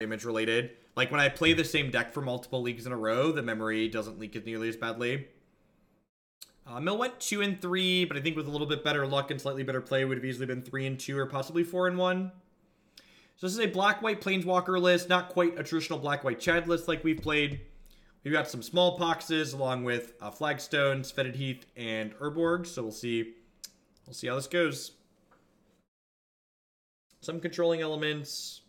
image related. Like when I play the same deck for multiple leagues in a row, the memory doesn't leak as nearly as badly. Mill went 2 and 3, but I think with a little bit better luck and slightly better play, would have easily been 3 and 2 or possibly 4 and 1. So this is a black-white Planeswalker list, not quite a traditional black-white Chad list like we've played. We've got some Smallpoxes along with Flagstones, Fetid Heath, and Urborg. So we'll see how this goes. Some controlling elements.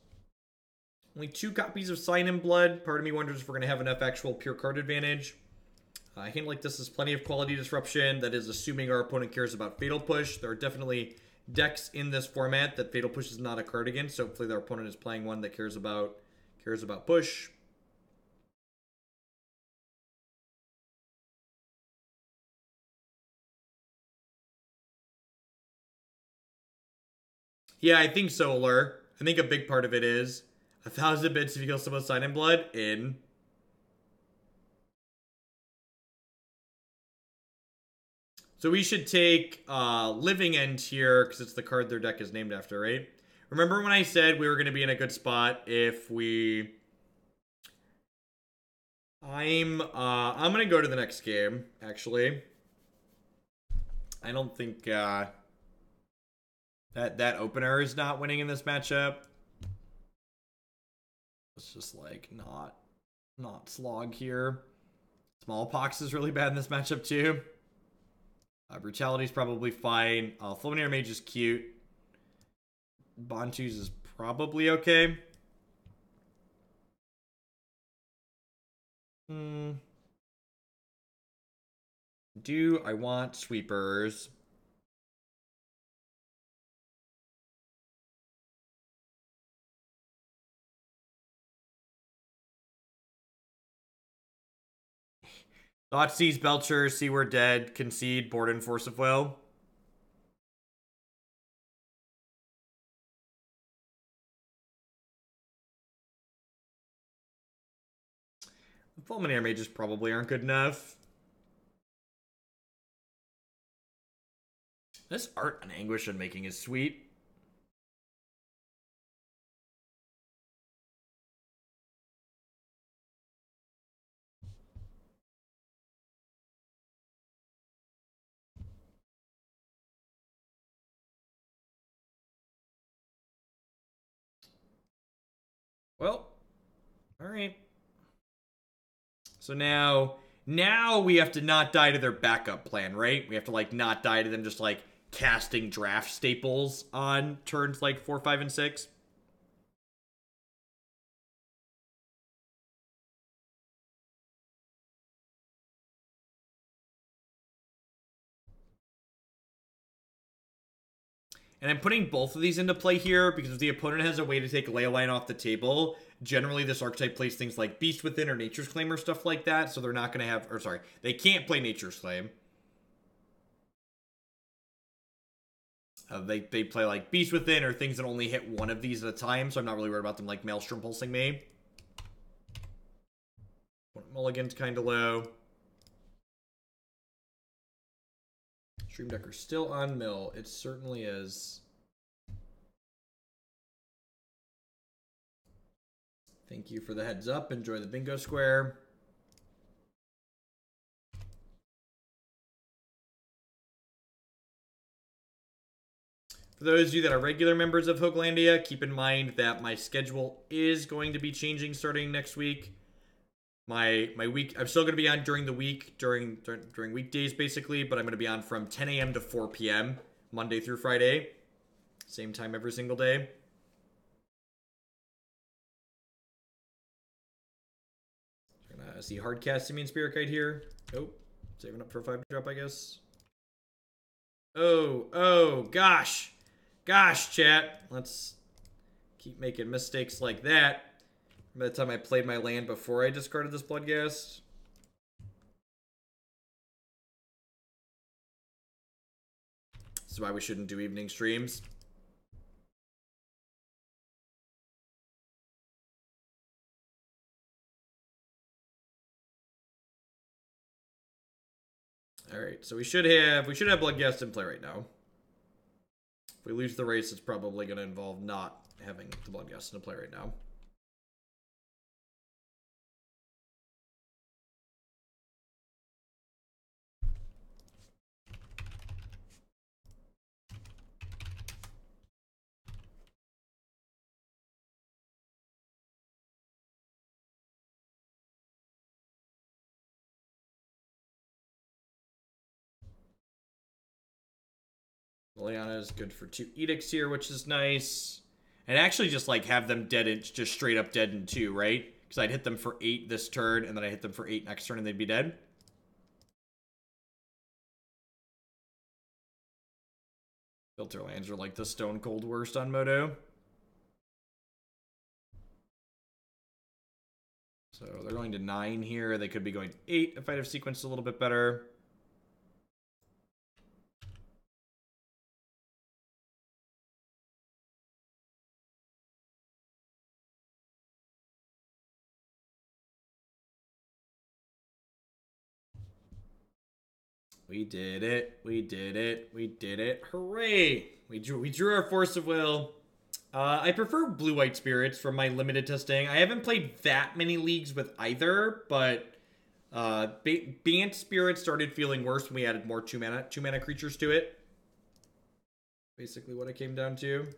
Only 2 copies of Sign in Blood. Part of me wonders if we're going to have enough actual pure card advantage. A hand like this is plenty of quality disruption. That is assuming our opponent cares about Fatal Push. There are definitely decks in this format that Fatal Push is not a card against. So hopefully their opponent is playing one that cares about push. Yeah, I think so, Allure. I think a big part of it is 1,000 bits if you kill someone with Sign in Blood in. So we should take Living End here because it's the card their deck is named after, right? Remember when I said we were going to be in a good spot if we... I'm going to go to the next game, actually. I don't think that opener is not winning in this matchup. It's just like not slog here. Smallpox is really bad in this matchup too. Brutality is probably fine. Fulminator Mage is cute. Bontu's is probably okay. Do I want sweepers? Thoughtseize, Belcher, See We're Dead, Concede, Borden, Force of Will. Fulminator Mages probably aren't good enough. This art on Anguished Unmaking is sweet. Well, all right. So now we have to not die to their backup plan, right? We have to like not die to them just like casting draft staples on turns like 4, 5, and 6. And I'm putting both of these into play here because if the opponent has a way to take Leyline off the table, generally this archetype plays things like Beast Within or Nature's Claim or stuff like that, so they're not going to have... Or sorry, they can't play Nature's Claim. They play like Beast Within or things that only hit one of these at a time, so I'm not really worried about them like Maelstrom pulsing me. Mulligan's kind of low. Stream Decker still on mill. It certainly is. Thank you for the heads up. Enjoy the bingo square. For those of you that are regular members of Hooglandia, keep in mind that my schedule is going to be changing starting next week. My week, I'm still going to be on during the week, during weekdays basically, but I'm going to be on from 10 a.m. to 4 p.m. Monday through Friday. Same time every single day. Gonna see Hardcast Simian Spirit Guide here. Nope. Saving up for a 5-drop, I guess. Oh, gosh. Gosh, chat. Let's keep making mistakes like that. By the time I played my land before I discarded this Bloodghast. This is why we shouldn't do evening streams. Alright, so we should have Bloodghast in play right now. If we lose the race, it's probably going to involve not having the Bloodghast in play right now. Liliana is good for 2 edicts here, which is nice. And actually just like have them dead in, just straight up dead in 2, right? Because I'd hit them for 8 this turn, and then I hit them for 8 next turn, and they'd be dead. Filter lands are like the stone cold worst on Moto. So they're going to 9 here. They could be going to 8 if I'd have sequenced a little bit better. We did it. We did it. We did it. Hooray! We drew our Force of Will. I prefer blue-white spirits from my limited testing. I haven't played that many leagues with either, but Bant Spirit started feeling worse when we added more 2-mana creatures to it. Basically what it came down to.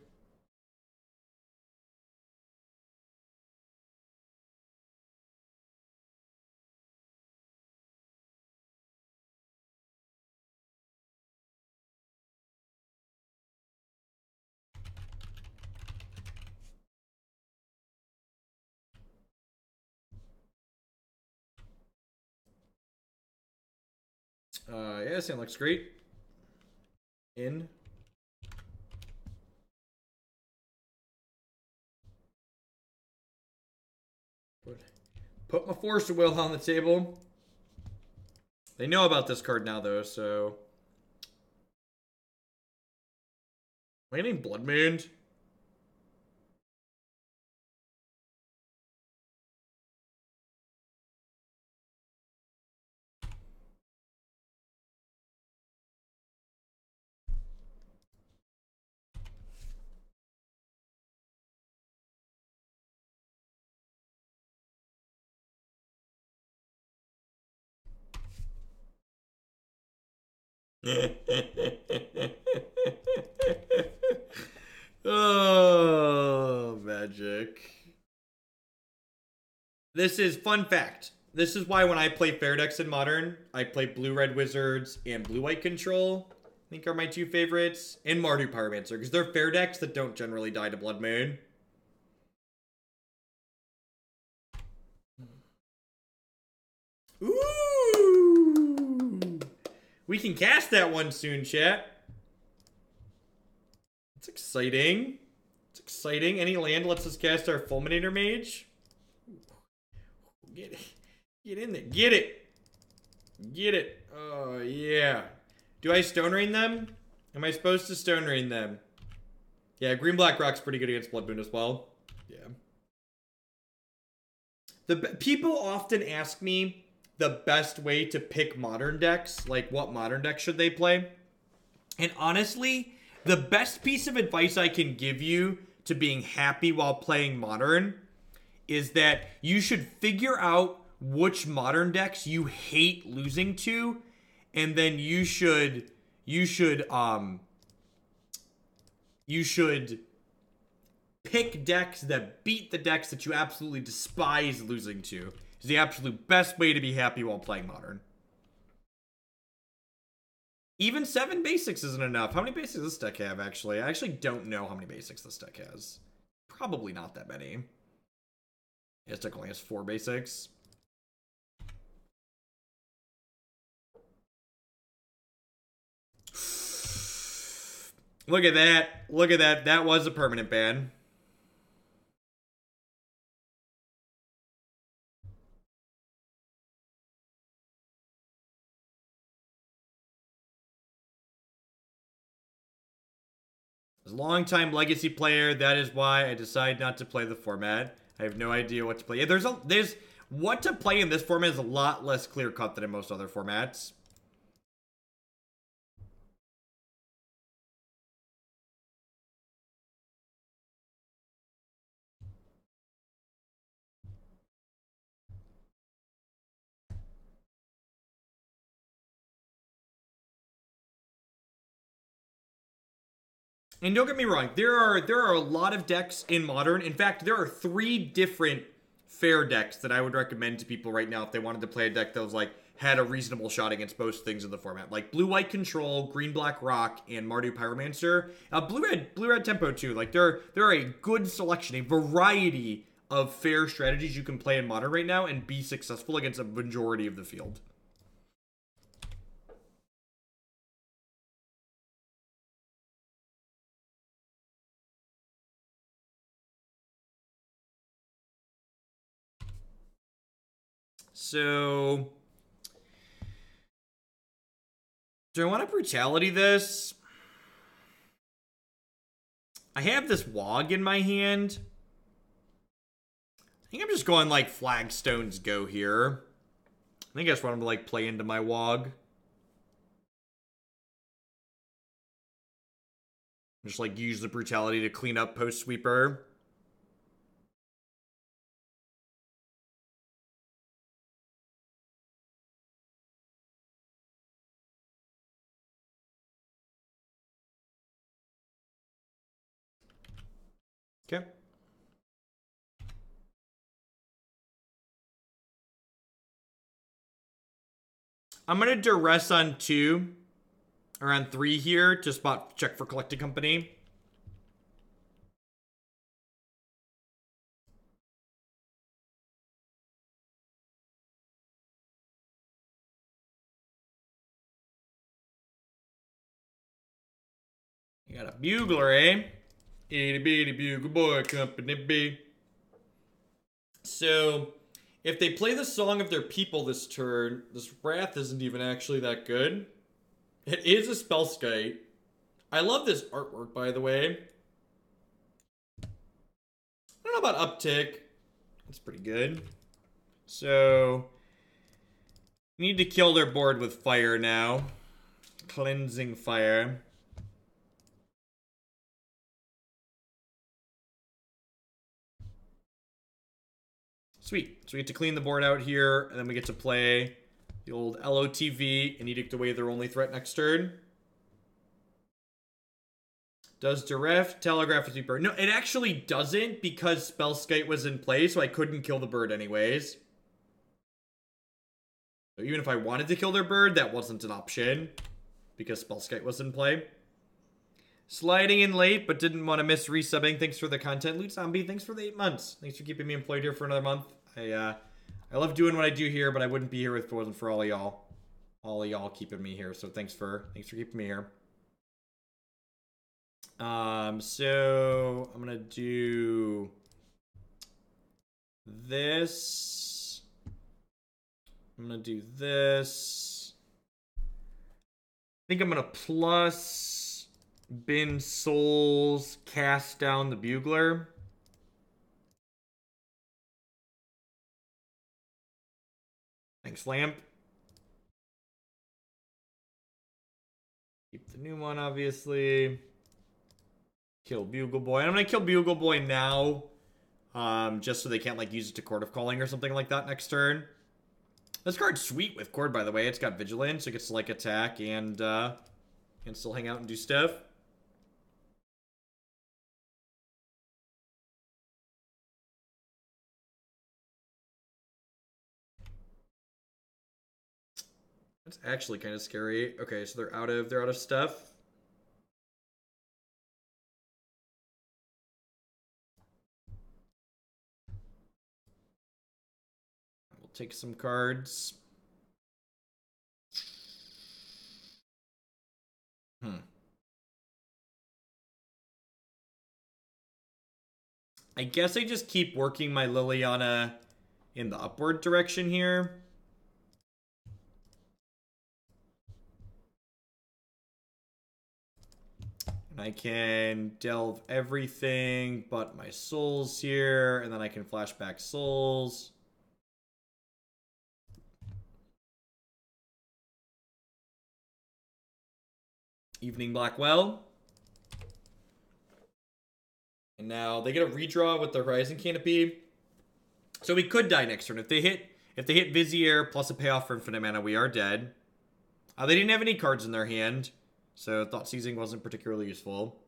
Yeah, this looks great. In. Put my Force of Will on the table. They know about this card now, though, so... Am I getting Blood Mooned? Oh, magic. This is fun fact. This is why when I play fair decks in Modern, I play blue-red wizards and blue-white control. I think are my 2 favorites. And Mardu Pyromancer, because they're fair decks that don't generally die to Blood Moon. Ooh! We can cast that one soon, chat. It's exciting. It's exciting. Any land lets us cast our Fulminator Mage. Get it. Get in there. Get it. Get it. Oh, yeah. Do I Stone Rain them? Am I supposed to Stone Rain them? Yeah, Green-Black Rock's pretty good against Blood Moon as well. Yeah. People often ask me the best way to pick Modern decks. Like, what Modern deck should they play? And honestly, the best piece of advice I can give you to being happy while playing Modern is that you should figure out which Modern decks you hate losing to, and then you should pick decks that beat the decks that you absolutely despise losing to. It's the absolute best way to be happy while playing Modern. Even 7 basics isn't enough. How many basics does this deck have, actually? I actually don't know how many basics this deck has. Probably not that many. Yeah, this deck only has 4 basics. Look at that. Look at that. That was a permanent ban. As a long-time Legacy player, that is why I decided not to play the format. I have no idea what to play. Yeah, there's what to play in this format is a lot less clear-cut than in most other formats. And don't get me wrong, there are a lot of decks in Modern. In fact, there are 3 different fair decks that I would recommend to people right now if they wanted to play a deck that was like had a reasonable shot against most things in the format. Like blue-white control, green-black rock, and Mardu Pyromancer. Blue-red tempo too. Like there are a good selection, a variety of fair strategies you can play in Modern right now and be successful against a majority of the field. So, do I want to Brutality this? I have this Wog in my hand. I think I'm just going like Flagstones go here. I think I just want him to like play into my Wog. Just like use the Brutality to clean up post sweeper. Okay. I'm gonna duress on 2 or on 3 here to spot check for Collected Company. You got a Bugler, eh? Itty bitty bugle boy company B. So, if they play the Song of Their People this turn, this Wrath isn't even actually that good. It is a Spellskite. I love this artwork, by the way. I don't know about Uptick. That's pretty good. So, need to kill their board with fire now. Cleansing Fire. Sweet. So we get to clean the board out here, and then we get to play the old LOTV and Edict Away their only threat next turn. Does Direct Telegraph with Sweeper? No, it actually doesn't because Spellskite was in play, so I couldn't kill the bird anyways. So even if I wanted to kill their bird, that wasn't an option because Spellskite was in play. Sliding in late, but didn't want to miss resubbing. Thanks for the content. Loot Zombie, thanks for the 8 months. Thanks for keeping me employed here for another month. I love doing what I do here, but I wouldn't be here if it wasn't for all of y'all. All of y'all keeping me here, so thanks for keeping me here. So I'm gonna do this. I'm gonna do this. I think I'm gonna plus Bin Souls, cast down the Bugler. Thanks, Lamp. Keep the new one, obviously. Kill Bugle Boy. I'm gonna kill Bugle Boy now. Just so they can't, like, use it to Chord of Calling or something like that next turn. This card's sweet with Chord, by the way. It's got Vigilance, so it gets to, like, attack and still hang out and do stuff. That's actually kind of scary. Okay, so they're out of stuff. We'll take some cards. I guess I just keep working my Liliana in the upward direction here. And I can delve everything but my souls here, and then I can flashback souls. Evening Blackwell. And now they get a redraw with the Horizon Canopy. So we could die next turn. If they hit Vizier plus a payoff for infinite mana, we are dead. They didn't have any cards in their hand, so Thoughtseizing wasn't particularly useful.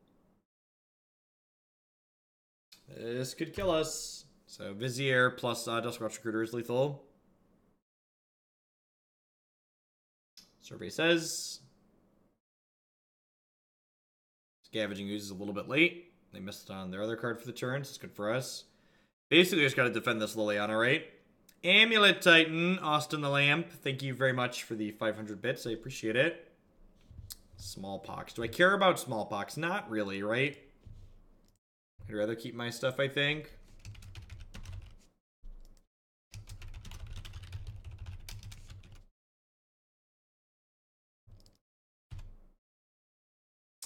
This could kill us. So Vizier plus Duskwatch Recruiter is lethal. Survey says Scavenging Ooze is a little bit late. They missed on their other card for the turn, so it's good for us. Basically, just got to defend this Liliana, right? Amulet Titan, Austin the Lamp. Thank you very much for the 500 bits. I appreciate it. Smallpox. Do I care about Smallpox? Not really, right? I'd rather keep my stuff, I think.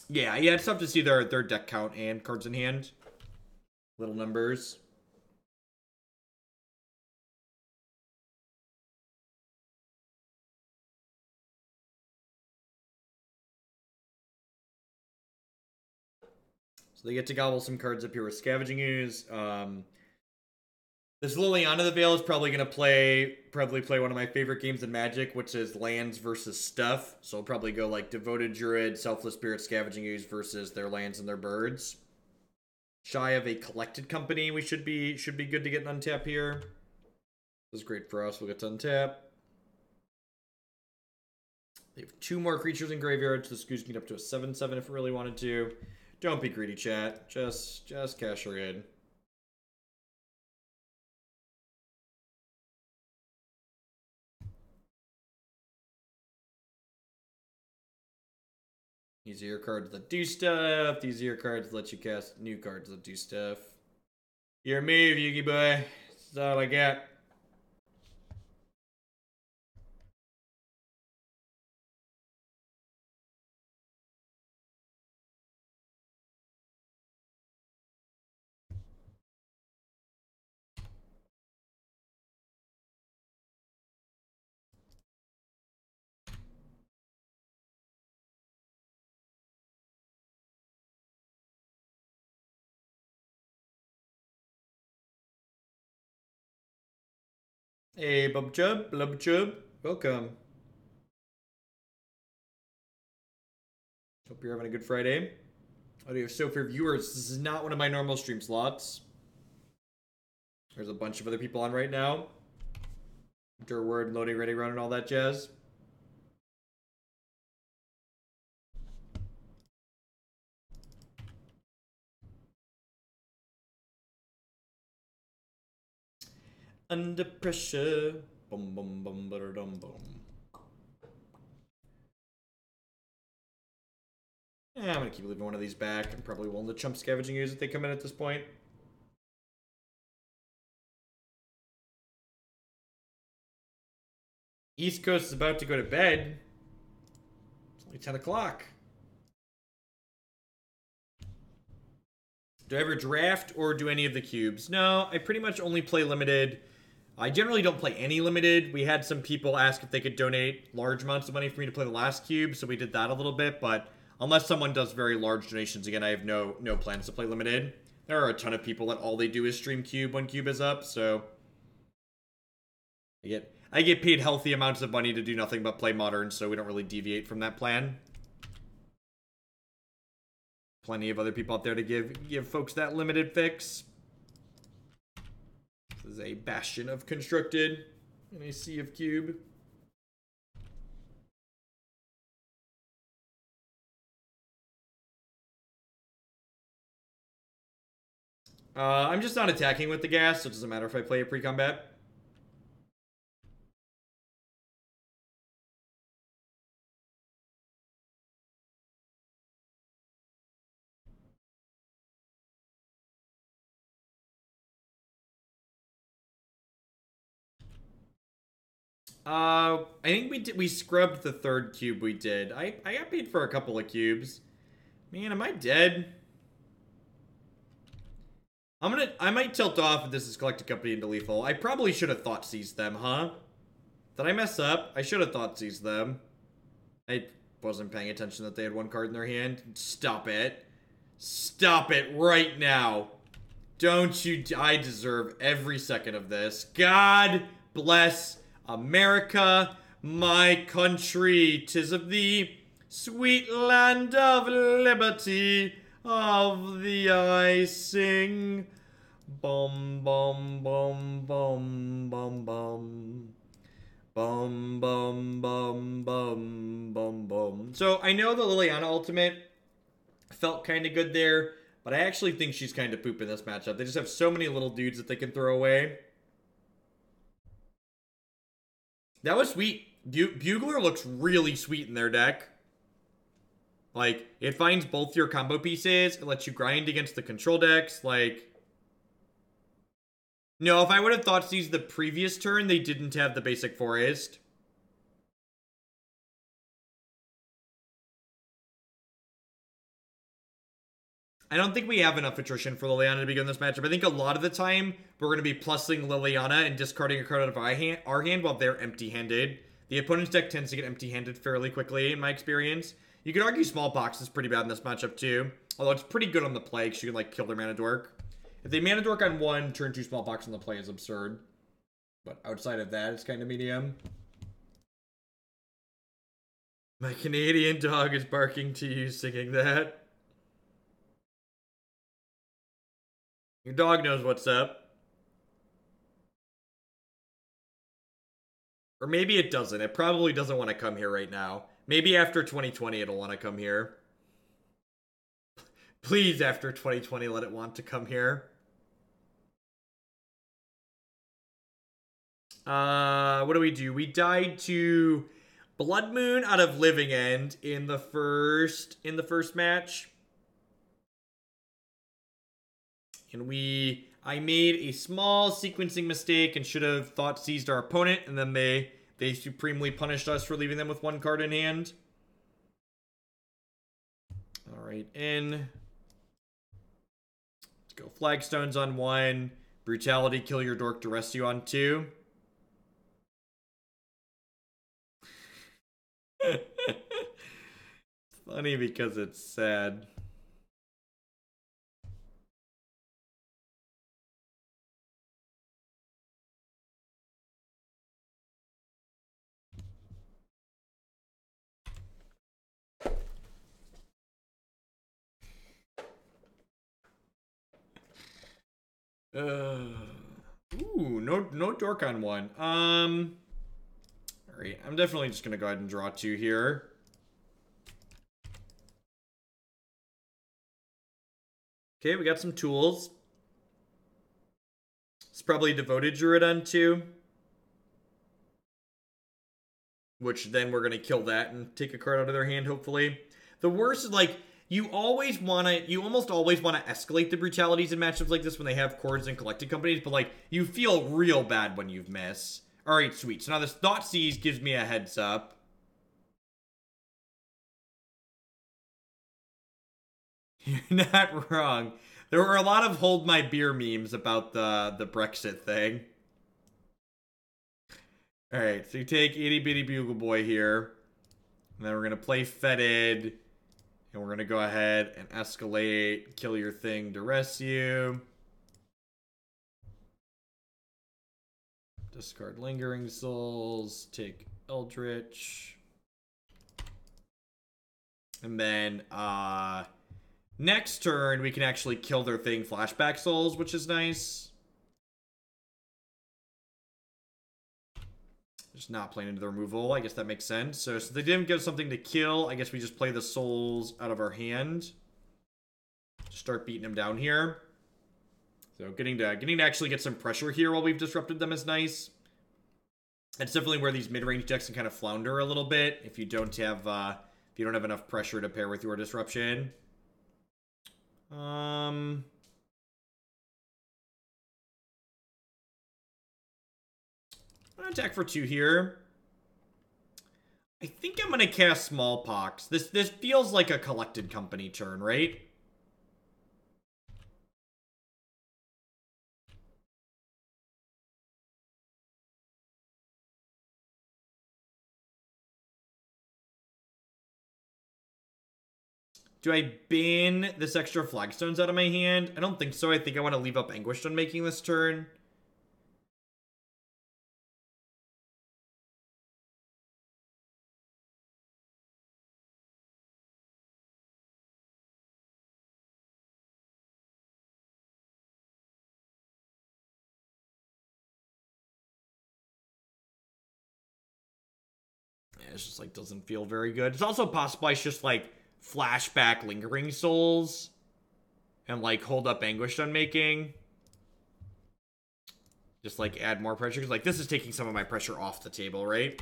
Yeah, it's tough to see their deck count and cards in hand. Little numbers. So they get to gobble some cards up here with Scavenging Ooze. This Liliana the Veil is probably going to play one of my favorite games in Magic, which is lands versus stuff. So I'll probably go like Devoted Druid, Selfless Spirit, Scavenging Ooze versus their lands and their birds. Shy of a Collected Company, we should be good to get an untap here. This is great for us. We'll get to untap. They have 2 more creatures in graveyard, so this goose can get up to a 7/7 if it really wanted to. Don't be greedy, chat. Just cash her in. These are your cards that do stuff. These are your cards that let you cast new cards that do stuff. Your move, Yugi boy. That's all I got. Hey, Blubchub, welcome. Hope you're having a good Friday. Audio so for viewers, this is not one of my normal stream slots. There's a bunch of other people on right now. Word, loading, ready, run, and all that jazz. Under pressure. Boom, boom, boom, butter, dum, boom. Yeah, I'm gonna keep leaving one of these back. I'm probably willing to chump Scavenging Ooze if they come in at this point. East Coast is about to go to bed. It's only 10 o'clock. Do I ever draft or do any of the cubes? No, I pretty much only play limited. I generally don't play any limited. We had some people ask if they could donate large amounts of money for me to play the last cube, so we did that a little bit, but unless someone does very large donations, again, I have no plans to play limited. There are a ton of people that all they do is stream cube when cube is up, so I get paid healthy amounts of money to do nothing but play modern, so we don't really deviate from that plan. Plenty of other people out there to give folks that limited fix. This is a bastion of constructed in a sea of cube. I'm just not attacking with the gas, so it doesn't matter if I play it pre-combat. I think we scrubbed the 3rd cube we did. I got paid for a couple of cubes. Man, am I dead? I might tilt off if this is Collected Company into lethal. I probably should have Thoughtseize them, huh? Did I mess up? I should have Thoughtseize them. I wasn't paying attention that they had 1 card in their hand. Stop it. Stop it right now. Don't you... I deserve every second of this. God bless America, my country. 'Tis of thee, sweet land of liberty, of thee I sing. Bum, bum, bum, bum, bum, bum. Bum, bum, bum, bum, bum, bum. So I know the Liliana ultimate felt kind of good there, but I actually think she's kind of poop in this matchup. They just have so many little dudes that they can throw away. That was sweet. Bugler looks really sweet in their deck. Like, it finds both your combo pieces. It lets you grind against the control decks. Like, no, if I would have Thoughtseize the previous turn, they didn't have the basic forest. I don't think we have enough attrition for Liliana to begin this matchup. I think a lot of the time, we're going to be plussing Liliana and discarding a card out of our hand while they're empty-handed. The opponent's deck tends to get empty-handed fairly quickly, in my experience. You could argue Smallpox is pretty bad in this matchup, too. Although it's pretty good on the play, because you can, like, kill their Mana Dork. If they Mana Dork on one, turn 2 Smallpox on the play is absurd. But outside of that, it's kind of medium. My Canadian dog is barking to you, singing that. Your dog knows what's up. Or maybe it doesn't. It probably doesn't want to come here right now. Maybe after 2020 it'll want to come here. Please, after 2020, let it want to come here. What do? We died to Blood Moon out of Living End in the first match. And I made a small sequencing mistake and should have Thoughtseized our opponent, and then they supremely punished us for leaving them with one card in hand. Alright, in. Let's go Flagstones on 1. Brutality, kill your dork to rest you on 2. It's funny because it's sad. Ooh, no dork on 1. Alright, I'm definitely just gonna go ahead and draw 2 here. Okay, we got some tools. It's probably Devoted Druid on 2. Which then we're gonna kill that and take a card out of their hand, hopefully. The worst is, like, you almost always wanna escalate the brutalities in matchups like this when they have chords and collected companies, but, like, you feel real bad when you miss. Alright, sweet. So now this Thoughtseize gives me a heads up. You're not wrong. There were a lot of hold my beer memes about the Brexit thing. Alright, so you take Itty Bitty Bugle Boy here. And then we're going to play Fetid. And we're going to go ahead and escalate. Kill your thing to rest you. Discard Lingering Souls. Take Eldritch. And then, next turn, we can actually kill their thing Flashback Souls, which is nice. Just not playing into the removal. I guess that makes sense. So since they didn't give us something to kill, I guess we just play the souls out of our hand. Just start beating them down here. So getting to actually get some pressure here while we've disrupted them is nice. That's definitely where these mid-range decks can kind of flounder a little bit if you don't have enough pressure to pair with your disruption. I'm gonna attack for 2 here. I think I'm gonna cast Smallpox. This feels like a collected company turn, right? Do I ban this extra Flagstones out of my hand? I don't think so. I think I want to leave up Anguished Unmaking this turn. It's just like doesn't feel very good. It's also possible I should just like flashback Lingering Souls and like hold up Anguished Unmaking. Just like add more pressure, because like this is taking some of my pressure off the table, right?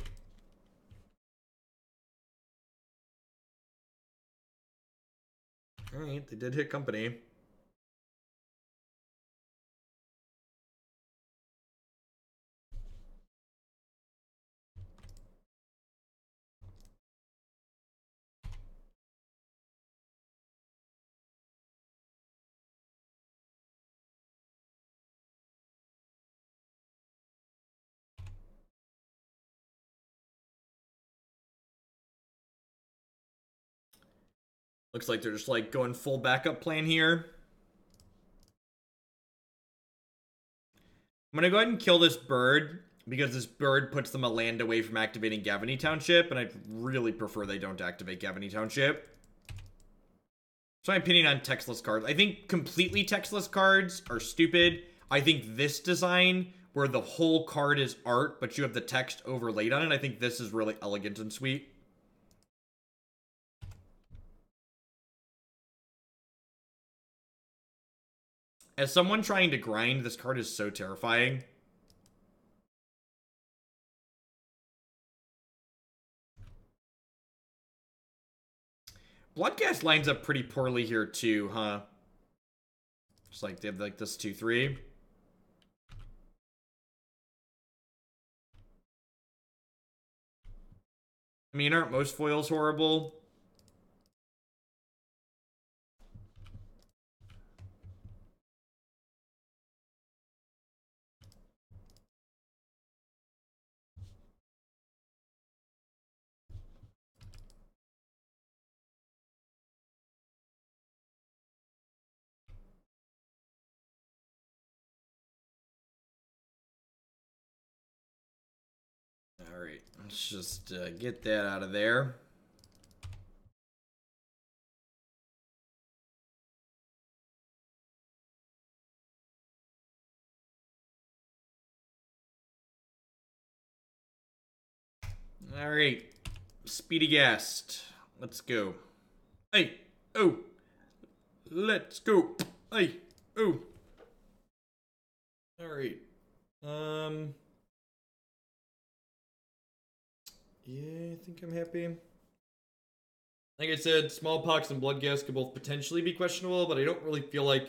Alright, they did hit company. Looks like they're just like going full backup plan here. I'm gonna go ahead and kill this bird, because this bird puts them a land away from activating Gavany Township, and I'd really prefer they don't activate Gavany Township. So my opinion on textless cards. I think completely textless cards are stupid. I think this design, where the whole card is art, but you have the text overlaid on it, I think this is really elegant and sweet. As someone trying to grind, this card is so terrifying. Bloodghast lines up pretty poorly here too, huh? Just like they have like this 2-3. I mean, aren't most foils horrible? Alright, let's just get that out of there. Alright, Speedy Ghast. Let's go. Hey, oh. Let's go. Hey, oh. Alright. Yeah, I think I'm happy. Like I said, Smallpox and Bloodghast could both potentially be questionable, but I don't really feel like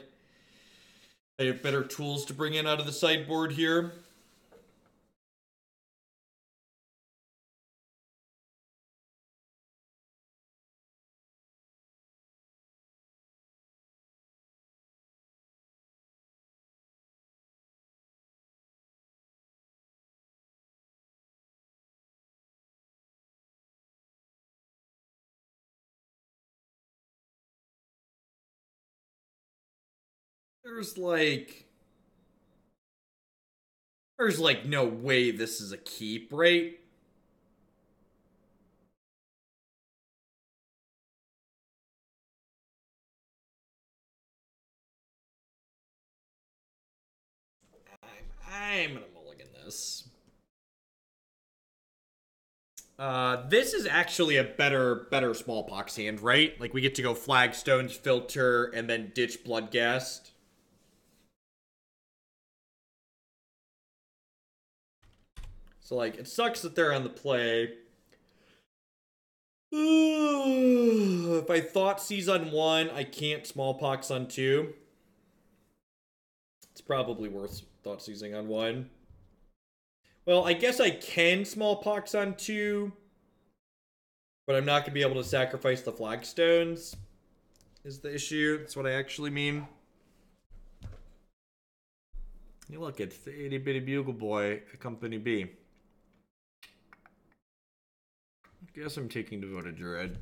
I have better tools to bring in out of the sideboard here. There's like no way this is a keep, right? I'm gonna mulligan this. This is actually a better Smallpox hand, right? Like we get to go Flagstones, Filter, and then ditch Bloodghast. So like, it sucks that they're on the play. If I Thoughtseize on 1, I can't Smallpox on 2. It's probably worth Thoughtseizing on 1. Well, I guess I can Smallpox on 2, but I'm not going to be able to sacrifice the Flagstones, is the issue. That's what I actually mean. Hey, look, it's the itty bitty bugle boy at Company B. Guess I'm taking Devoted Druid.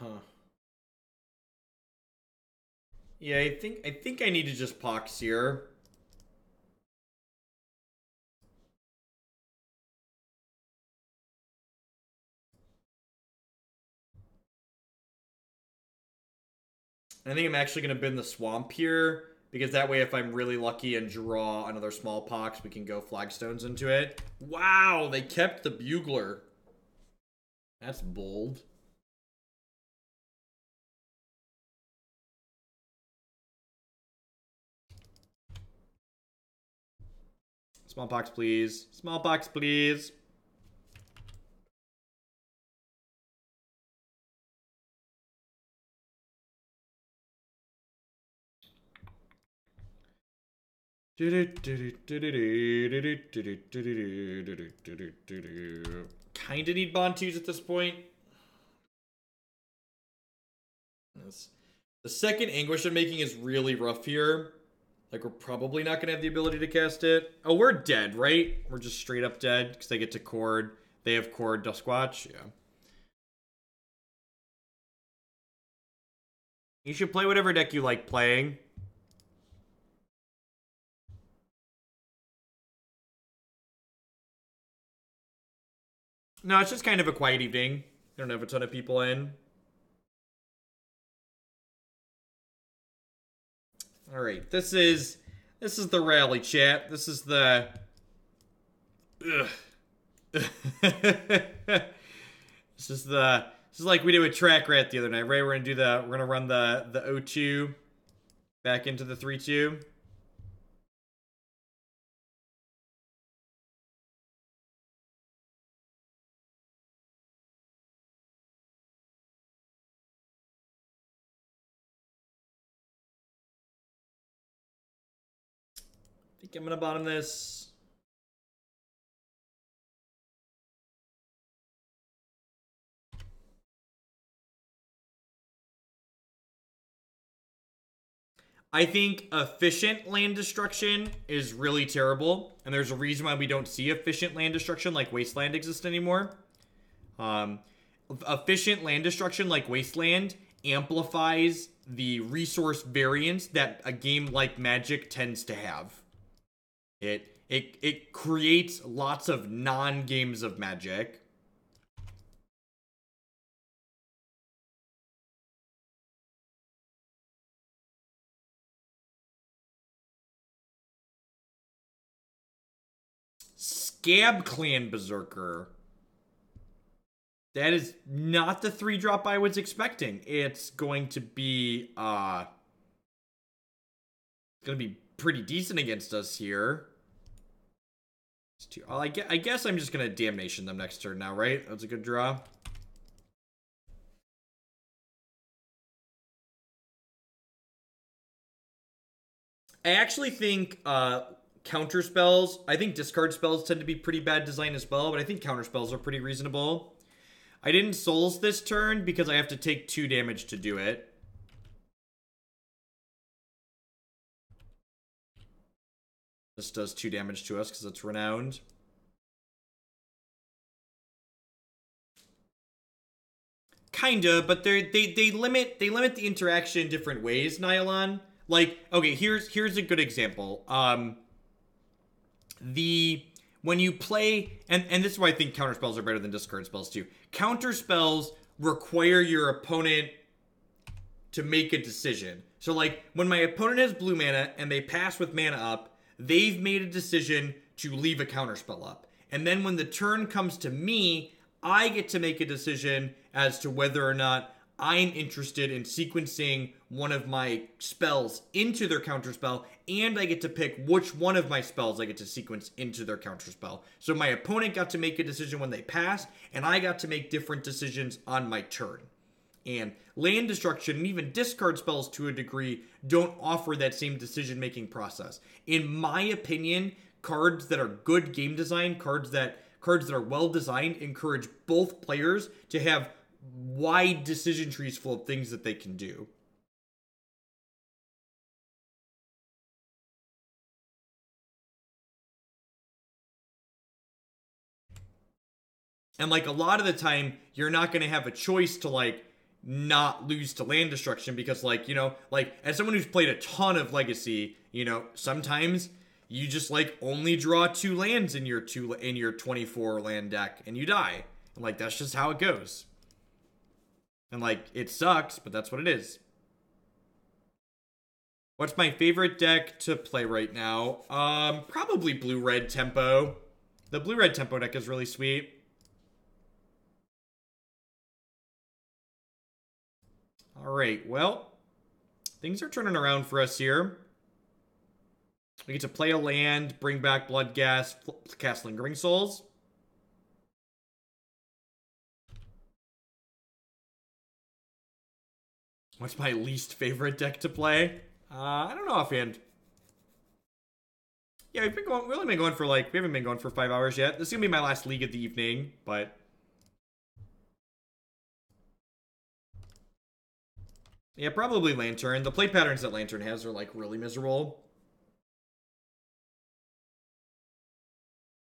Huh. Yeah, I think I need to just Pox here. I think I'm actually going to bin the Swamp here, because that way if I'm really lucky and draw another Smallpox, we can go Flagstones into it. Wow, they kept the Bugler. That's bold. Smallpox, please. Smallpox, please. Kinda need Bontus at this point. The second Anguished Unmaking is really rough here. Like, we're probably not going to have the ability to cast it. Oh, we're dead, right? We're just straight up dead because they get to Chord. They have Chord, Duskwatch. Yeah. You should play whatever deck you like playing. No, it's just kind of a quiet evening. I don't have a ton of people in. All right, this is the rally, chat. This is the. This is like we did with Track Rat the other night, right? We're gonna run the O2 back into the 3-2. I think I'm gonna bottom this. I think efficient land destruction is really terrible, and there's a reason why we don't see efficient land destruction like Wasteland exist anymore. Efficient land destruction like Wasteland amplifies the resource variance that a game like Magic tends to have. It creates lots of non-games of Magic. Scab Clan Berserker. That is not the 3-drop I was expecting. It's going to be pretty decent against us here. I guess I'm just gonna Damnation them next turn now, right? That's a good draw. I actually think counter spells. I think discard spells tend to be pretty bad design as well, but I think counter spells are pretty reasonable. I didn't Souls this turn because I have to take 2 damage to do it. This does 2 damage to us because it's Renowned. Kinda, but they limit the interaction different ways, Nylon. Like, okay, here's a good example. When you play, and this is why I think counter spells are better than discard spells too. Counter spells require your opponent to make a decision. So like, when my opponent has blue mana and they pass with mana up, they've made a decision to leave a counter spell up. And then when the turn comes to me, I get to make a decision as to whether or not I'm interested in sequencing one of my spells into their counterspell, and I get to pick which one of my spells I get to sequence into their counterspell. So my opponent got to make a decision when they passed, and I got to make different decisions on my turn. And land destruction and even discard spells to a degree don't offer that same decision-making process. In my opinion, cards that are good game design, cards that are well designed, encourage both players to have wide decision trees full of things that they can do. And like, a lot of the time, you're not going to have a choice to like not lose to land destruction, because like, you know, like as someone who's played a ton of Legacy, you know, sometimes you just like only draw 2 lands in your 24 land deck and you die. And like that's just how it goes. And like it sucks, but that's what it is. What's my favorite deck to play right now? Probably blue-red tempo. The blue-red tempo deck is really sweet. Alright, well, things are turning around for us here. We get to play a land, bring back Bloodghast, cast Lingering Souls. What's my least favorite deck to play? I don't know offhand. Yeah, we haven't been going for 5 hours yet. This is gonna be my last league of the evening, but yeah, probably Lantern. The play patterns that Lantern has are like really miserable.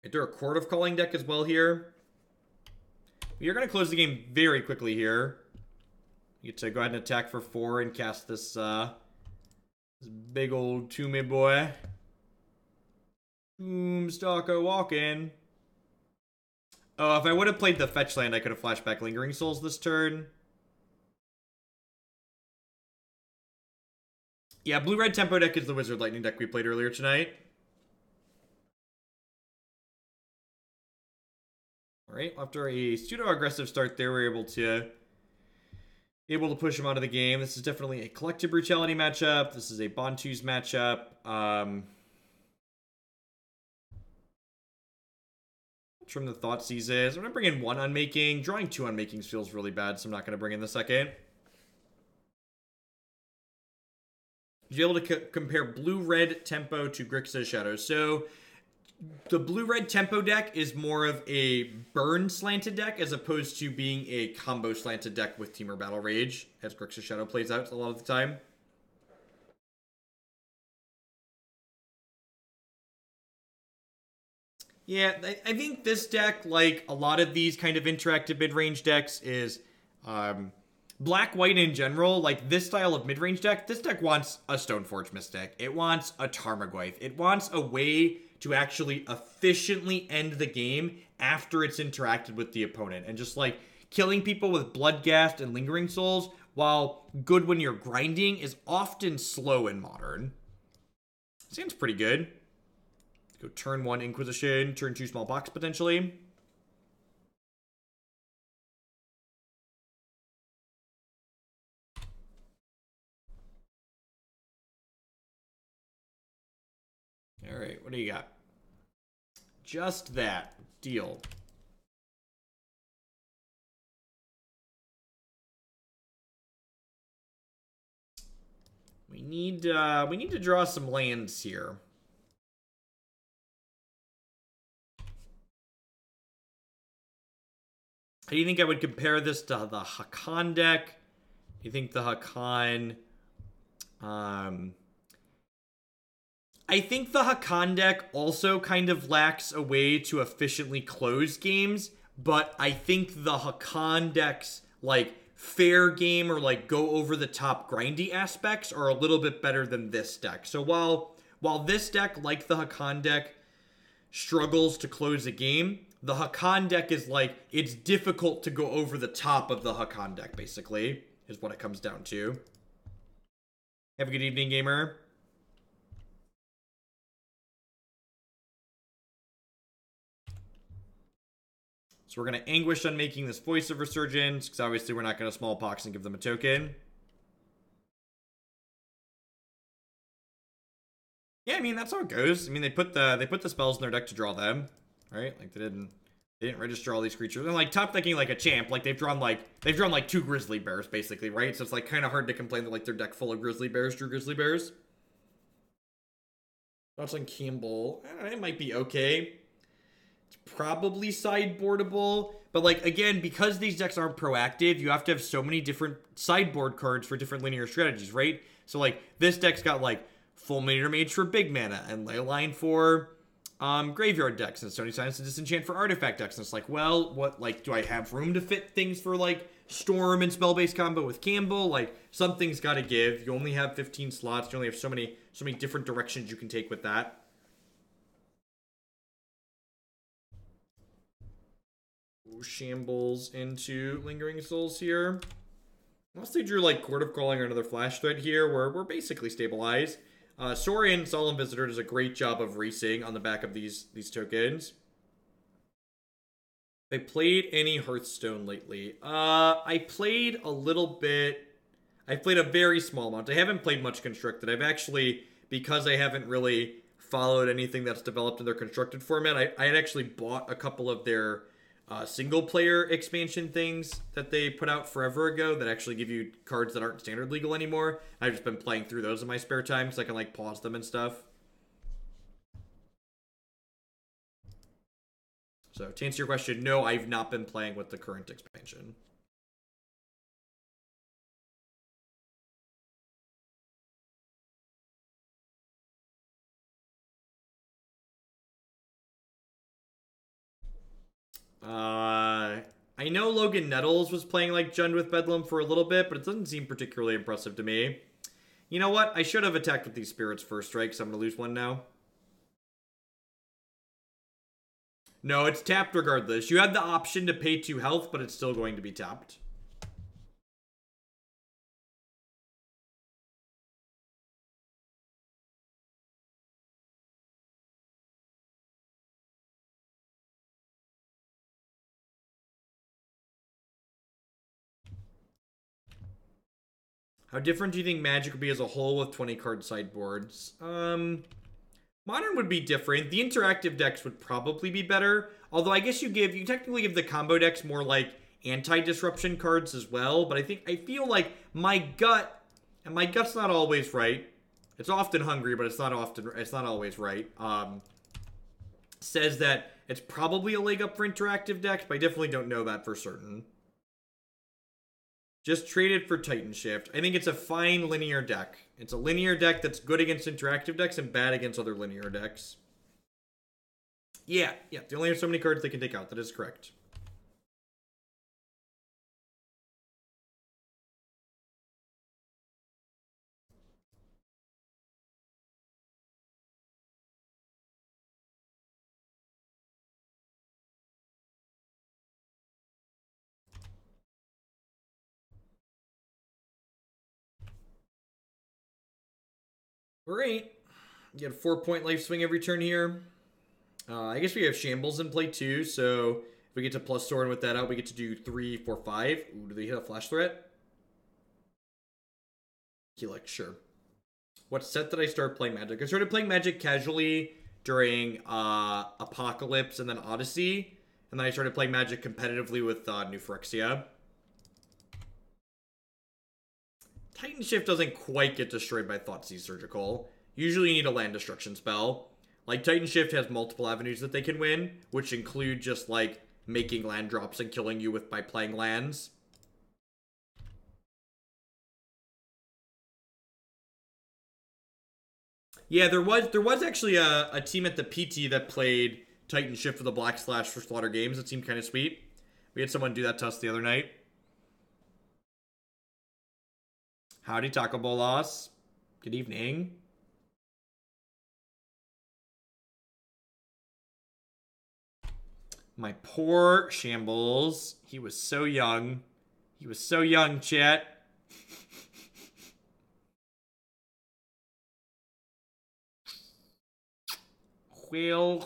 Is there a Chord of Calling deck as well here? We are gonna close the game very quickly here. You get to go ahead and attack for 4 and cast this this big old Toomey boy. Tombstalker walking. Oh, if I would have played the fetch land, I could have flashed back Lingering Souls this turn. Yeah, blue-red tempo deck is the Wizard Lightning deck we played earlier tonight. Alright, after a pseudo-aggressive start there, we're able to push him out of the game. This is definitely a Collective Brutality matchup. This is a Bontu's matchup. Trim the Thoughtseizes. I'm going to bring in 1 Unmaking. Drawing 2 Unmakings feels really bad, so I'm not going to bring in the second. You're able to compare blue-red tempo to Grixis Shadows. So the blue-red tempo deck is more of a burn slanted deck as opposed to being a combo slanted deck with Temur Battle Rage, as Grixis Shadow plays out a lot of the time. Yeah, I think this deck, like a lot of these kind of interactive mid-range decks, is black-white in general. Like this style of mid-range deck, this deck wants a Stoneforge Mystic. It wants a Tarmogoyf. It wants a way to actually efficiently end the game after it's interacted with the opponent. And just like killing people with Bloodghast and Lingering Souls, while good when you're grinding, is often slow in Modern. Seems pretty good. Go turn 1 Inquisition, turn 2 Smallpox potentially. Alright, what do you got? Just that. Deal. We need to draw some lands here. Do you think I would compare this to the Hakan deck? Do you think the Hakan... I think the Hakan deck also kind of lacks a way to efficiently close games, but I think the Hakan deck's, like, fair game or, like, go over the top grindy aspects are a little bit better than this deck. So while this deck, like the Hakan deck, struggles to close a game, the Hakan deck is like, it's difficult to go over the top of the Hakan deck, basically, is what it comes down to. Have a good evening, gamer. So we're going to Anguished Unmaking this Voice of Resurgence, because obviously we're not going to Smallpox and give them a token. Yeah, I mean, that's how it goes. I mean, they put the spells in their deck to draw them, right? Like, they didn't register all these creatures. And, like, top decking like a champ, like, they've drawn 2 Grizzly Bears, basically, right? So it's, like, kind of hard to complain that, like, their deck full of Grizzly Bears drew Grizzly Bears. Thoughts on Campbell? It might be okay. It's probably sideboardable, but like again, because these decks aren't proactive, you have to have so many different sideboard cards for different linear strategies, right? So like this deck's got like Fulminator Mage for big mana and Leyline for graveyard decks, and Stony Silence and Disenchant for artifact decks. And it's like, well, what, like, do I have room to fit things for like Storm and spell-based combo with Campbell. Like, something's got to give. You only have 15 slots. You only have so many different directions you can take with that. Ooh, shambles into Lingering Souls here. Unless they drew like Court of Calling or another Flash Thread here, we're basically stabilized. Sorin, Solemn Visitor, does a great job of racing on the back of these tokens. I played any Hearthstone lately. I played a little bit. I played a very small amount. I haven't played much Constructed. I've actually, because I haven't really followed anything that's developed in their Constructed format, I had actually bought a couple of their single-player expansion things that they put out forever ago that actually give you cards that aren't standard legal anymore. I've just been playing through those in my spare time so I can, like, pause them and stuff. So, to answer your question, no, I've not been playing with the current expansion. I know Logan Nettles was playing like Jund with Bedlam for a little bit, but it doesn't seem particularly impressive to me. You know what? I should have attacked with these spirits first, right? Because I'm going to lose one now. No, it's tapped regardless. You have the option to pay 2 health, but it's still going to be tapped. How different do you think Magic would be as a whole with 20 card sideboards? Modern would be different. The interactive decks would probably be better. Although I guess you technically give the combo decks more like anti-disruption cards as well. But I feel like my gut, and my gut's not always right. It's often hungry, but it's not always right. Says that it's probably a leg up for interactive decks, but I definitely don't know that for certain. Just traded for Titan Shift. I think it's a fine linear deck. It's a linear deck that's good against interactive decks and bad against other linear decks. Yeah, they only have so many cards they can take out. That is correct. Great. You get a 4-point life swing every turn here. I guess we have Shambles in play too, so if we get to plus Sorin with that out, we get to do 3, 4, 5. Ooh, do they hit a flash threat? Helix, sure. What set did I start playing Magic? I started playing Magic casually during Apocalypse and then Odyssey, and then I started playing Magic competitively with New Phyrexia. Titan Shift doesn't quite get destroyed by Thoughtseize Surgical. Usually you need a land destruction spell. Like, Titan Shift has multiple avenues that they can win, which include just, like, making land drops and killing you by playing lands. Yeah, there was actually a team at the PT that played Titan Shift for the Black Slash for Slaughter Games. It seemed kind of sweet. We had someone do that to us the other night. Howdy, Taco Bolas. Good evening. My poor Shambles. He was so young. He was so young, chat. Whale.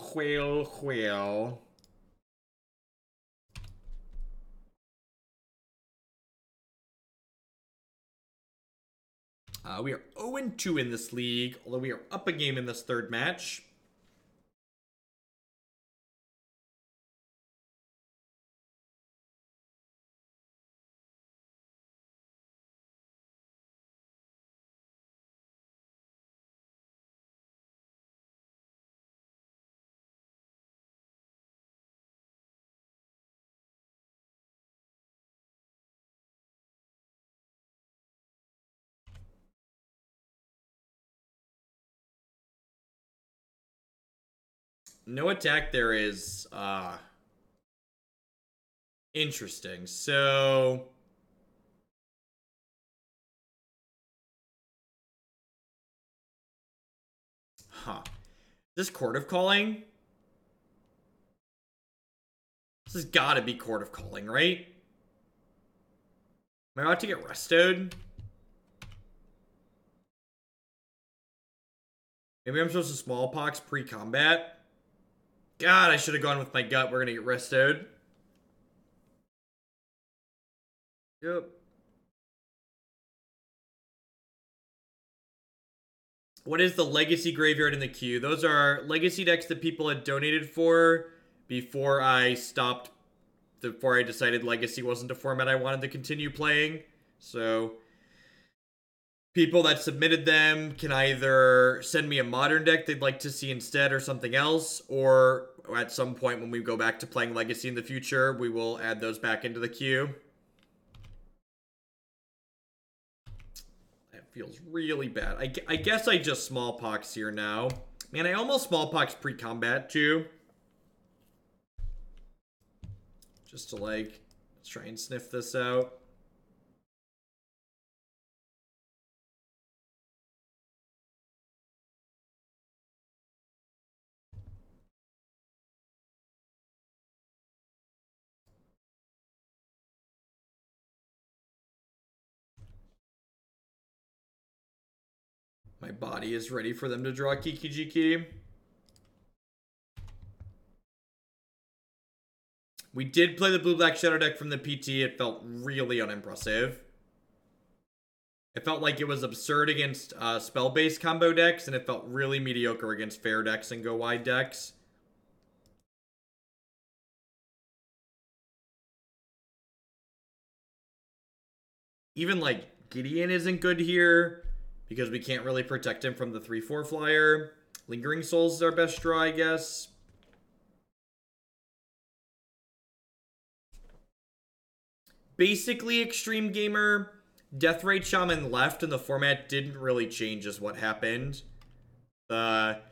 We are 0-2 in this league, although we are up a game in this third match. No attack there is interesting. So Huh. This Chord of Calling? This has gotta be Chord of Calling, right? Am I about to get restoed? Maybe I'm supposed to Smallpox pre-combat? God, I should have gone with my gut. We're gonna get restoed. Yep. What is the Legacy Graveyard in the queue? Those are Legacy decks that people had donated for before I stopped, before I decided Legacy wasn't a format I wanted to continue playing. So, people that submitted them can either send me a modern deck they'd like to see instead or something else, or at some point when we go back to playing Legacy in the future, we will add those back into the queue. Feels really bad. I guess I just Smallpox here now. Man, I almost Smallpox pre-combat too. Just to like, let's try and sniff this out. My body is ready for them to draw Kiki. We did play the blue-black shadow deck from the PT. It felt really unimpressive. It felt like it was absurd against spell-based combo decks, and it felt really mediocre against fair decks and go-wide decks. Even, like, Gideon isn't good here, because we can't really protect him from the 3/4 flyer. Lingering Souls is our best draw, I guess. Basically, Extreme Gamer, Deathrite Shaman left, and the format didn't really change is what happened. The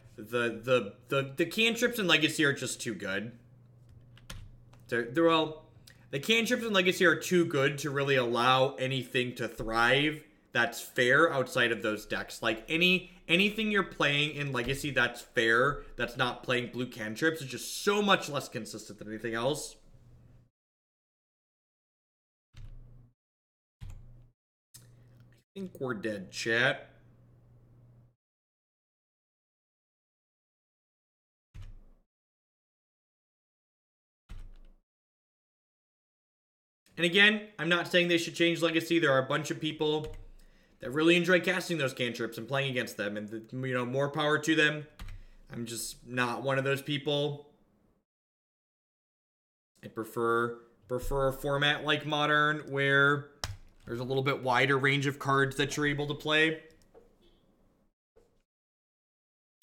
cantrips in Legacy are just too good. Well, the cantrips in Legacy are too good to really allow anything to thrive that's fair outside of those decks. Like, anything you're playing in Legacy that's fair, that's not playing blue cantrips, is just so much less consistent than anything else. I think we're dead, chat. And again, I'm not saying they should change Legacy. There are a bunch of people that really enjoy casting those cantrips and playing against them, and you know, more power to them. I'm just not one of those people. I prefer a format like Modern where there's a little bit wider range of cards that you're able to play.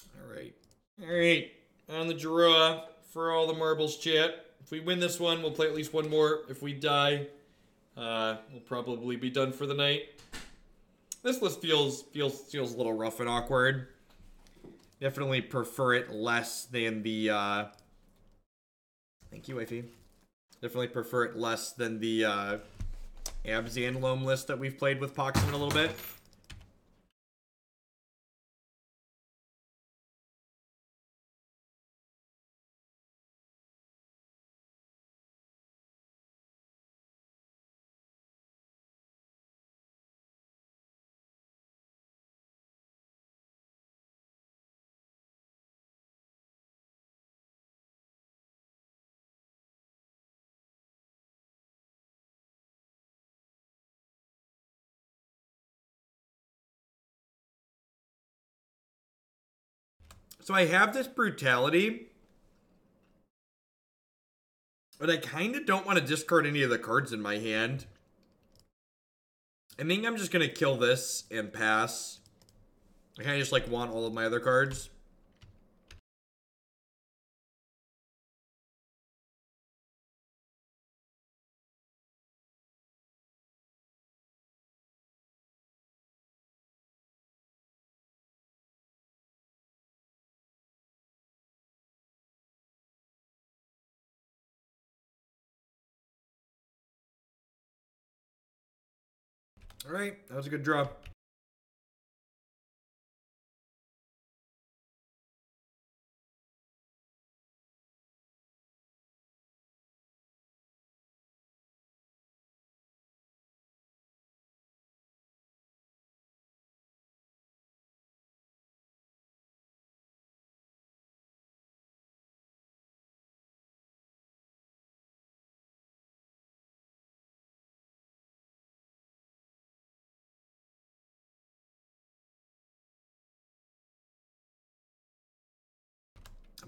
All right, on the draw for all the marbles, chat. If we win this one, we'll play at least one more. If we die, we'll probably be done for the night. This list feels a little rough and awkward. Definitely prefer it less than the, thank you, wifey. Definitely prefer it less than the, Abzan Loam list that we've played with Pox in a little bit. So I have this Brutality, but I kind of don't want to discard any of the cards in my hand. I think I'm just going to kill this and pass. I kind of just like want all of my other cards. All right, that was a good draw.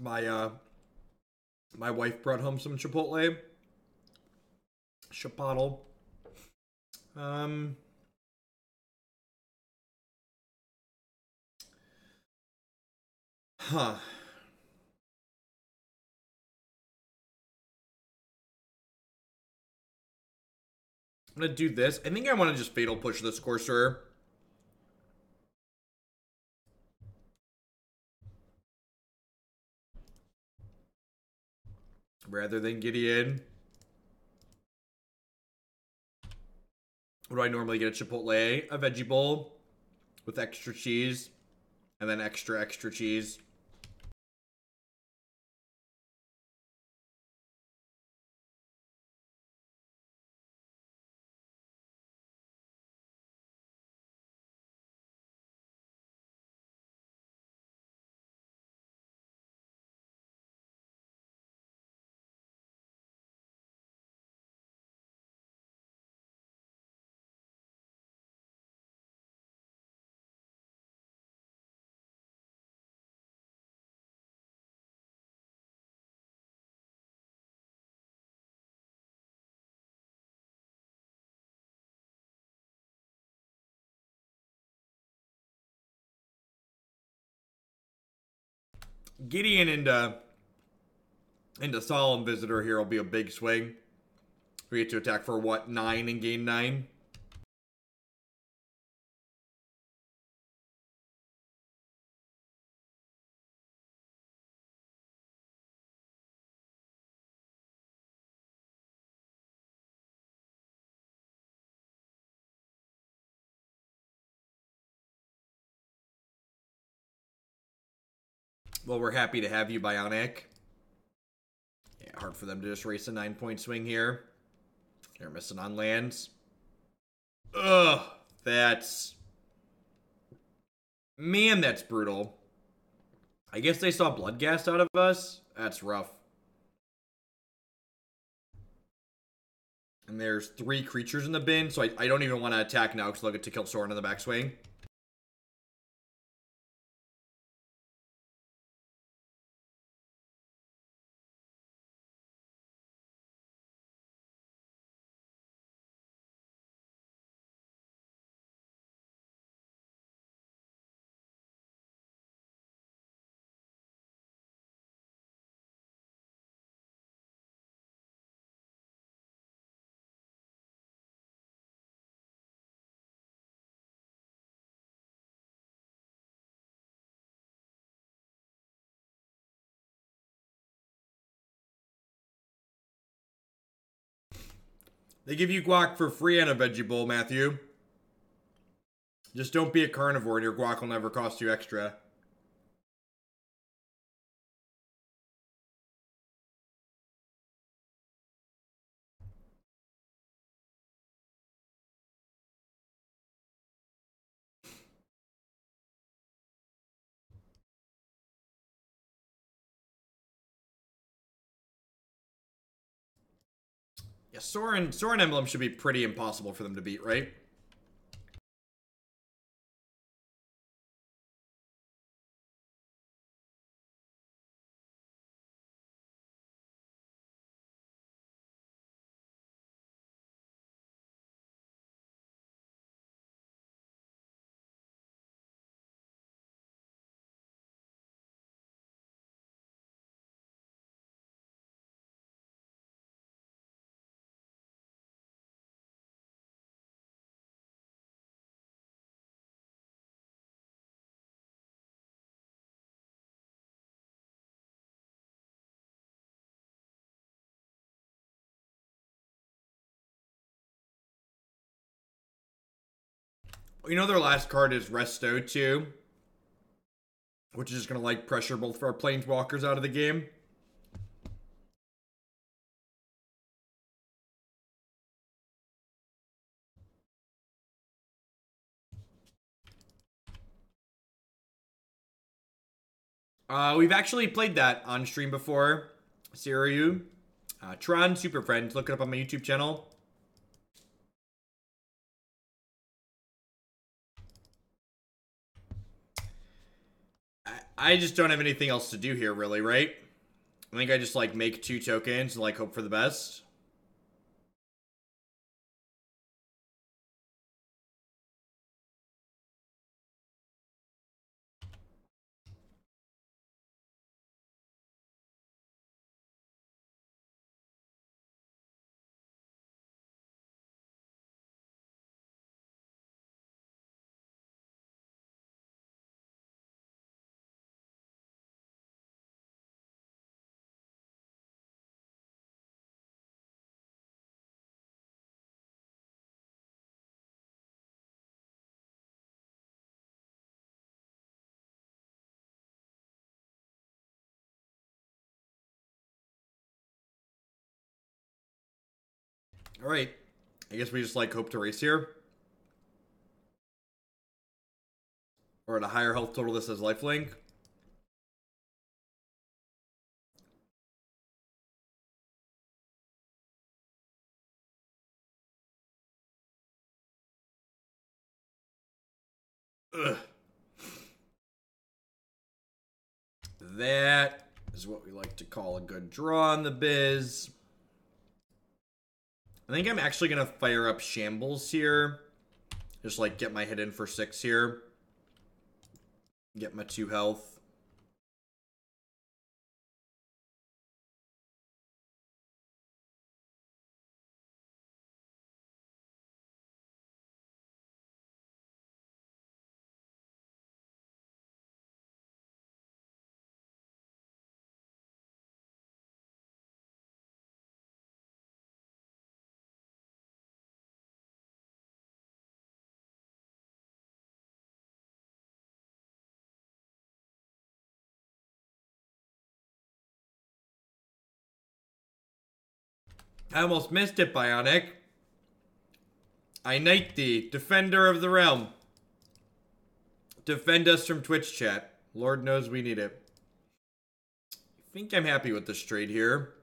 My wife brought home some Chipotle. Chipotle. Huh. I'm gonna do this. I think I want to just Fatal Push this Courser. Rather than Gideon. What do I normally get at Chipotle? A veggie bowl with extra cheese. And then extra cheese. Gideon into Solemn Visitor here will be a big swing. We get to attack for what, 9 and gain 9? Well, we're happy to have you, Bionic. Yeah, hard for them to just race a 9-point swing here. They're missing on lands. Ugh, that's... Man, that's brutal. I guess they saw Bloodghast out of us. That's rough. And there's 3 creatures in the bin, so I don't even want to attack now because they'll get to kill Sorin on the backswing. They give you guac for free on a veggie bowl, Matthew. Just don't be a carnivore and your guac will never cost you extra. Yeah, Sorin Emblem should be pretty impossible for them to beat, right? You know their last card is Resto too, which is just going to like pressure both of our planeswalkers out of the game. We've actually played that on stream before. Siriu. Tron Super Friends. Look it up on my YouTube channel. I just don't have anything else to do here, really, right? I think I just, like, make 2 tokens and, like, hope for the best. Alright. I guess we just, like, hope to race here. Or at a higher health total, this has lifelink. Ugh. That is what we like to call a good draw on the biz. I think I'm actually going to fire up Shambles here. Just, like, get my hit in for 6 here. Get my 2 health. I almost missed it, Bionic. I knight thee, defender of the realm. Defend us from Twitch chat. Lord knows we need it. I think I'm happy with this trade here.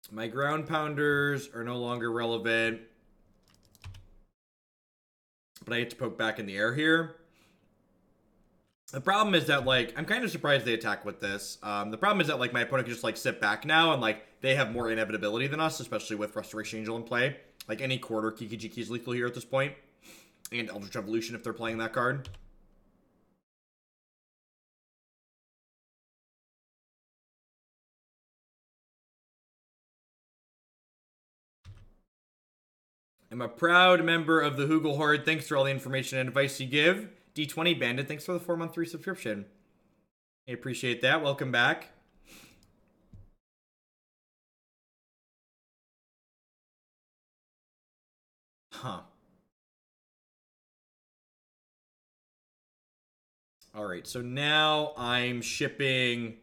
My ground pounders are no longer relevant. But I get to poke back in the air here. The problem is that, like, I'm kind of surprised they attack with this. The problem is that, like, my opponent can just, like, sit back now, and, like, they have more inevitability than us, especially with Restoration Angel in play. Like, any Chord or Kiki is lethal here at this point. And Eldritch Evolution if they're playing that card. I'm a proud member of the Hoogle Horde. Thanks for all the information and advice you give. D20 Bandit, thanks for the 4-month resubscription. I appreciate that. Welcome back. Huh. Alright, so now I'm shipping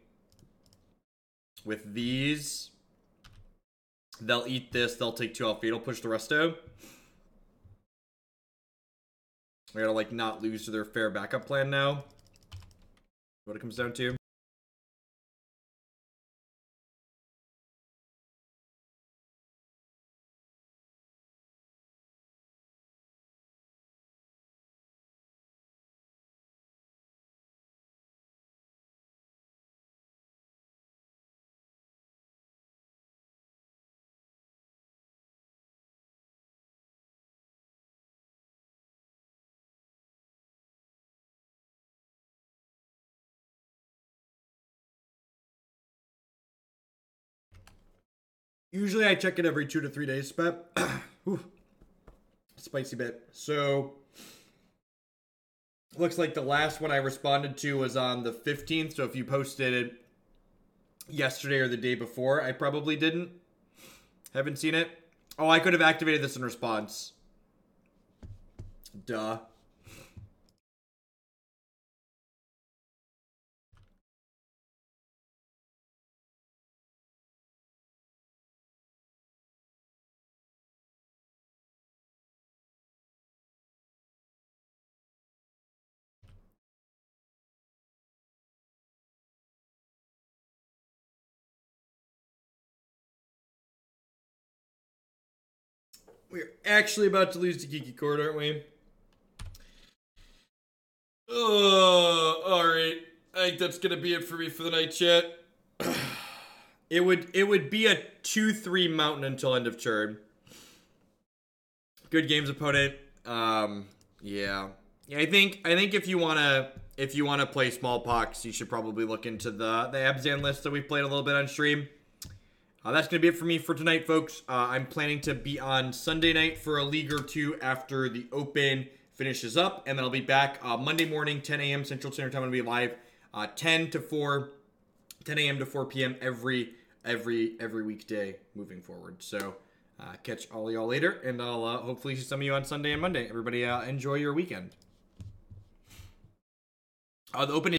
with these. They'll eat this. They'll take 2 off Fatal Push the resto. We gotta, like, not lose to their fair backup plan now. What it comes down to. Usually I check it every 2 to 3 days, but spicy bit. So looks like the last one I responded to was on the 15th. So if you posted it yesterday or the day before, I probably didn't. Haven't seen it. Oh, I could have activated this in response. Duh. We're actually about to lose to Kiki Chord, aren't we? Oh, alright. I think that's gonna be it for me for the night, chat. It would be a 2-3 mountain until end of turn. Good games, opponent. Yeah. I think if you wanna play Smallpox, you should probably look into the Abzan list that we played a little bit on stream. That's gonna be it for me for tonight, folks. I'm planning to be on Sunday night for a league or two after the Open finishes up, and then I'll be back Monday morning, 10 a.m. Central Standard Time. I'm gonna be live 10 a.m. to 4 p.m. every weekday moving forward. So catch all y'all later, and I'll hopefully see some of you on Sunday and Monday. Everybody enjoy your weekend. The Open